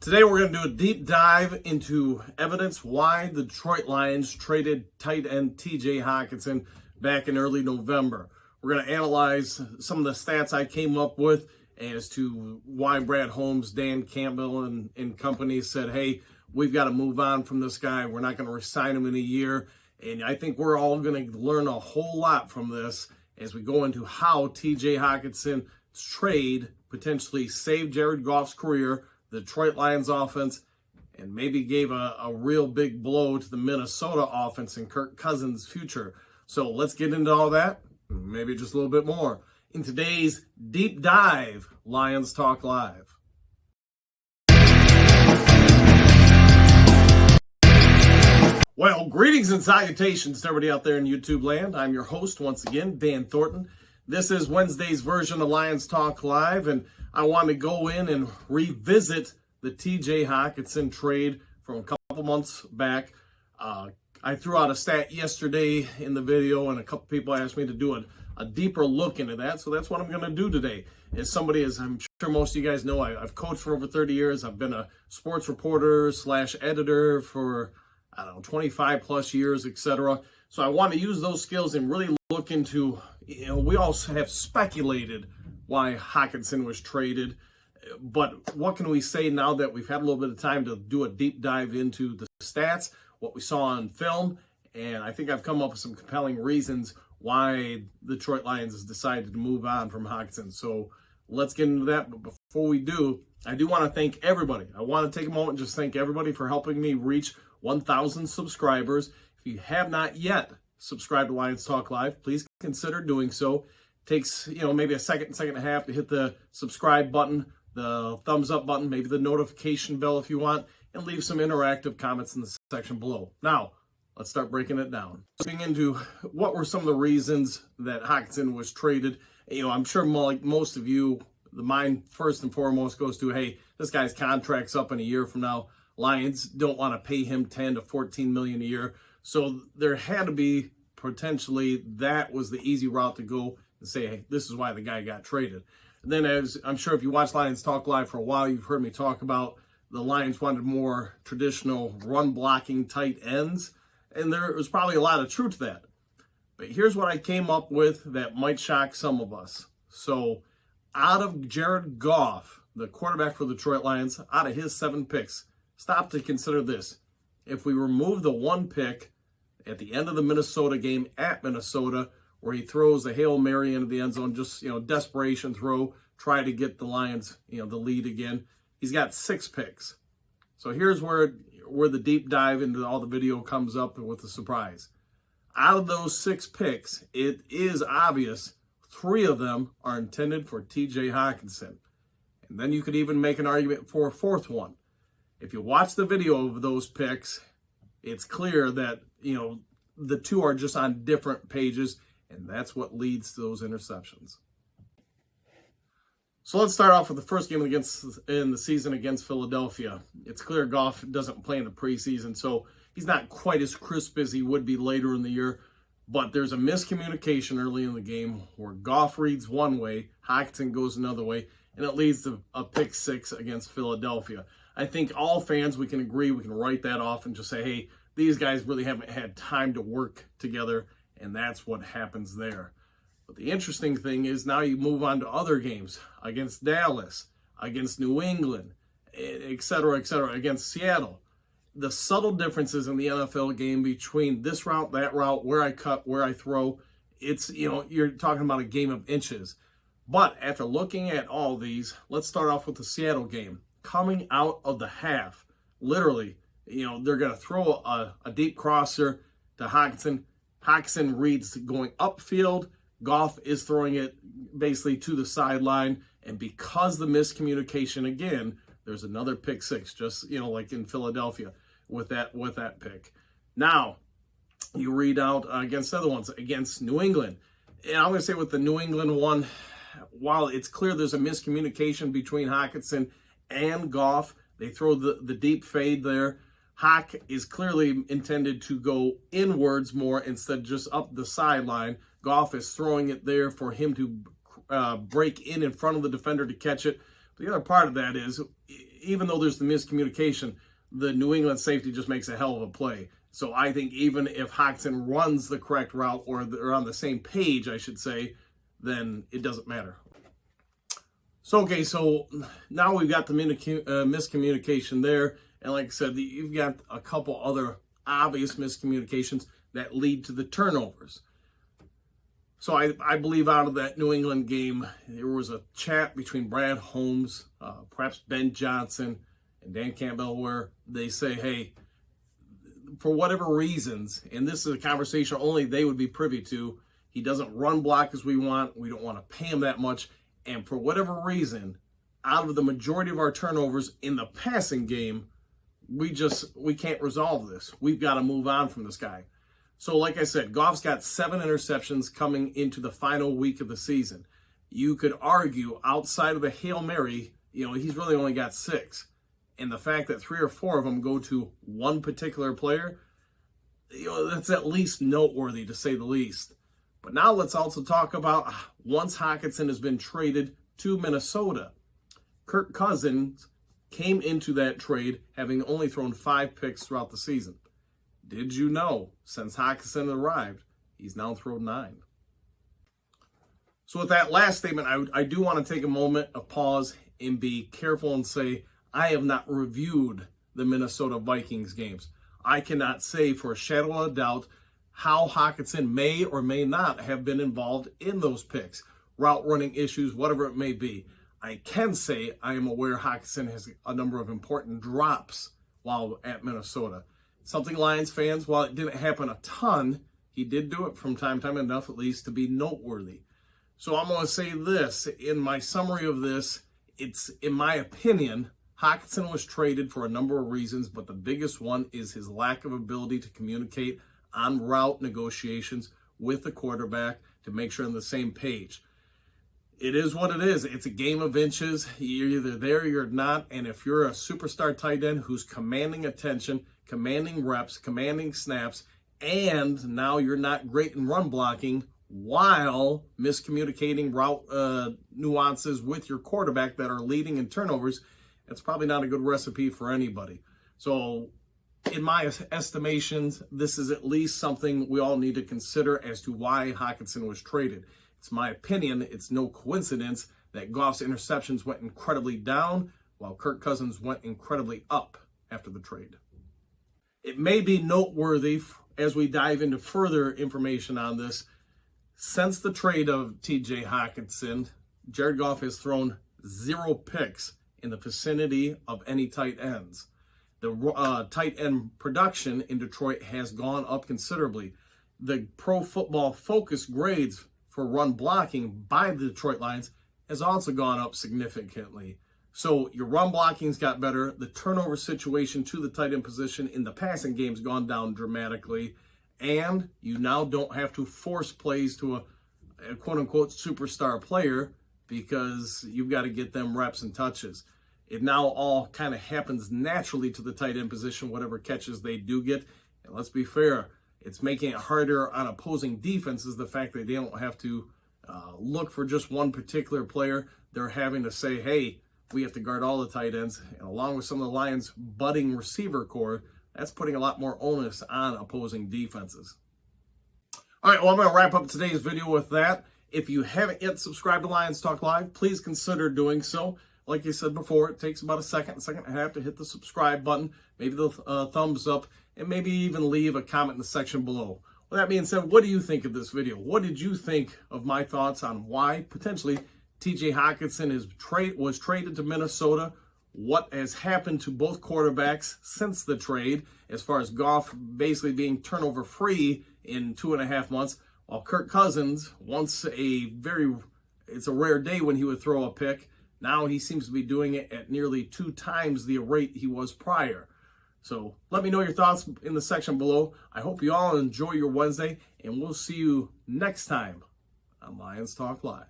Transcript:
Today we're going to do a deep dive into evidence why the Detroit Lions traded tight end TJ Hockenson back in early November. We're going to analyze some of the stats I came up with as to why Brad Holmes, Dan Campbell, and company said, hey, we've got to move on from this guy. We're not going to re-sign him in a year. And I think we're all going to learn a whole lot from this as we go into how TJ Hockenson's trade potentially saved Jared Goff's career, the Detroit Lions offense, and maybe gave a real big blow to the Minnesota offense and Kirk Cousins' future. So let's get into all that, maybe just a little bit more, in today's Deep Dive Lions Talk Live. Well, greetings and salutations to everybody out there in YouTube land. I'm your host once again, Dan Thornton. This is Wednesday's version of Lions Talk Live, and I want to go in and revisit the TJ Hockenson trade from a couple months back. I threw out a stat yesterday in the video, and a couple people asked me to do a deeper look into that, so that's what I'm going to do today. As somebody, as I'm sure most of you guys know, I've coached for over 30 years. I've been a sports reporter / editor for 25 plus years, etc. So I want to use those skills and really look into, we also have speculated why Hockenson was traded, but what can we say now that we've had a little bit of time to do a deep dive into the stats, what we saw on film, and I think I've come up with some compelling reasons why the Detroit Lions has decided to move on from Hockenson. So let's get into that, but before we do, I do want to thank everybody. I want to take a moment and just thank everybody for helping me reach 1,000 subscribers. If you have not yet subscribed to Lions Talk Live, please consider doing so. It takes, maybe a second and a half to hit the subscribe button, the thumbs up button, maybe the notification bell if you want, and leave some interactive comments in the section below. Now, let's start breaking it down. Looking into what were some of the reasons that Hockenson was traded. I'm sure like most of you, the mind first and foremost goes to, hey, this guy's contract's up in a year from now. Lions don't want to pay him $10 to $14 million a year. So there had to be potentially that was the easy route to go and say, hey, this is why the guy got traded. And then, as I'm sure if you watch Lions Talk Live for a while, you've heard me talk about the Lions wanted more traditional run blocking tight ends. And there was probably a lot of truth to that. But here's what I came up with that might shock some of us. So out of Jared Goff, the quarterback for the Detroit Lions, out of his 7 picks, stop to consider this. If we remove the 1 pick at the end of the Minnesota game at Minnesota, where he throws a Hail Mary into the end zone, just, desperation throw, try to get the Lions, the lead again, he's got 6 picks. So here's where the deep dive into all the video comes up with a surprise. Out of those 6 picks, it is obvious 3 of them are intended for TJ Hockenson. And then you could even make an argument for a 4th one. If you watch the video of those picks, it's clear that, the 2 are just on different pages, and that's what leads to those interceptions. So let's start off with the first game in the season against Philadelphia. It's clear Goff doesn't play in the preseason, so he's not quite as crisp as he would be later in the year, but there's a miscommunication early in the game where Goff reads one way, Hockenson goes another way, and it leads to a pick 6 against Philadelphia. I think all fans, we can agree, we can write that off and just say, hey, these guys really haven't had time to work together, and that's what happens there. But the interesting thing is now you move on to other games against Dallas, against New England, et cetera, against Seattle. The subtle differences in the NFL game between this route, that route, where I cut, where I throw, it's, you're talking about a game of inches. But after looking at all these, let's start off with the Seattle game. Coming out of the half, literally, they're going to throw a deep crosser to Hockenson. Hockenson reads going upfield. Goff is throwing it basically to the sideline. And because the miscommunication, again, there's another pick 6, just, like in Philadelphia with that pick. Now, you read out against other ones, against New England. And I'm going to say with the New England one, while it's clear there's a miscommunication between Hockenson and Goff, they throw the deep fade there. Hock is clearly intended to go inwards more instead of just up the sideline. Goff is throwing it there for him to break in front of the defender to catch it. The other part of that is even though there's the miscommunication, the New England safety just makes a hell of a play. So I think even if Hockenson runs the correct route, or they're on the same page, I should say, then it doesn't matter. So, okay, so now we've got the miscommunication there. And like I said, you've got a couple other obvious miscommunications that lead to the turnovers. So I believe out of that New England game, there was a chat between Brad Holmes, perhaps Ben Johnson, and Dan Campbell, where they say, hey, for whatever reasons, and this is a conversation only they would be privy to, he doesn't run block as we want. We don't want to pay him that much. And for whatever reason, out of the majority of our turnovers in the passing game, we can't resolve this. We've got to move on from this guy. So like I said, Goff's got 7 interceptions coming into the final week of the season. You could argue outside of the Hail Mary, he's really only got 6. And the fact that 3 or 4 of them go to one particular player, that's at least noteworthy, to say the least. But now let's also talk about once Hockenson has been traded to Minnesota. Kirk Cousins came into that trade having only thrown 5 picks throughout the season. Did you know, since Hockenson arrived, he's now thrown 9? So with that last statement, I do want to take a moment of pause and be careful and say, I have not reviewed the Minnesota Vikings games. I cannot say for a shadow of a doubt how Hockenson may or may not have been involved in those picks, route running issues, whatever it may be. I can say I am aware Hockenson has a number of important drops while at Minnesota. Something Lions fans, while it didn't happen a ton, he did do it from time to time, enough at least to be noteworthy. So I'm going to say this, in my summary of this, it's, in my opinion, Hockenson was traded for a number of reasons, but the biggest one is his lack of ability to communicate on route negotiations with the quarterback to make sure they're on the same page. It is what it is. It's a game of inches. You're either there or you're not. And if you're a superstar tight end who's commanding attention, commanding reps, commanding snaps, and now you're not great in run blocking while miscommunicating route nuances with your quarterback that are leading in turnovers, it's probably not a good recipe for anybody. So in my estimations, this is at least something we all need to consider as to why Hockenson was traded. It's my opinion. It's no coincidence that Goff's interceptions went incredibly down while Kirk Cousins went incredibly up after the trade. It may be noteworthy as we dive into further information on this. Since the trade of TJ Hockenson, Jared Goff has thrown 0 picks in the vicinity of any tight ends. The tight end production in Detroit has gone up considerably. The Pro Football Focus grades for run blocking by the Detroit Lions has also gone up significantly. So your run blocking's got better. The turnover situation to the tight end position in the passing game's gone down dramatically. And you now don't have to force plays to a quote-unquote superstar player because you've got to get them reps and touches. It now all kind of happens naturally to the tight end position, whatever catches they do get. And let's be fair, it's making it harder on opposing defenses, the fact that they don't have to look for just one particular player. They're having to say, hey, we have to guard all the tight ends. And along with some of the Lions' budding receiver core, that's putting a lot more onus on opposing defenses. All right, well, I'm going to wrap up today's video with that. If you haven't yet subscribed to Lions Talk Live, please consider doing so. Like I said before, it takes about a second and a half to hit the subscribe button, maybe the thumbs up, and maybe even leave a comment in the section below. With that being said, what do you think of this video? What did you think of my thoughts on why potentially TJ Hockenson was traded to Minnesota? What has happened to both quarterbacks since the trade, as far as Goff basically being turnover free in 2.5 months, while Kirk Cousins, it's a rare day when he would throw a pick. Now he seems to be doing it at nearly 2 times the rate he was prior. So let me know your thoughts in the section below. I hope you all enjoy your Wednesday, and we'll see you next time on Lions Talk Live.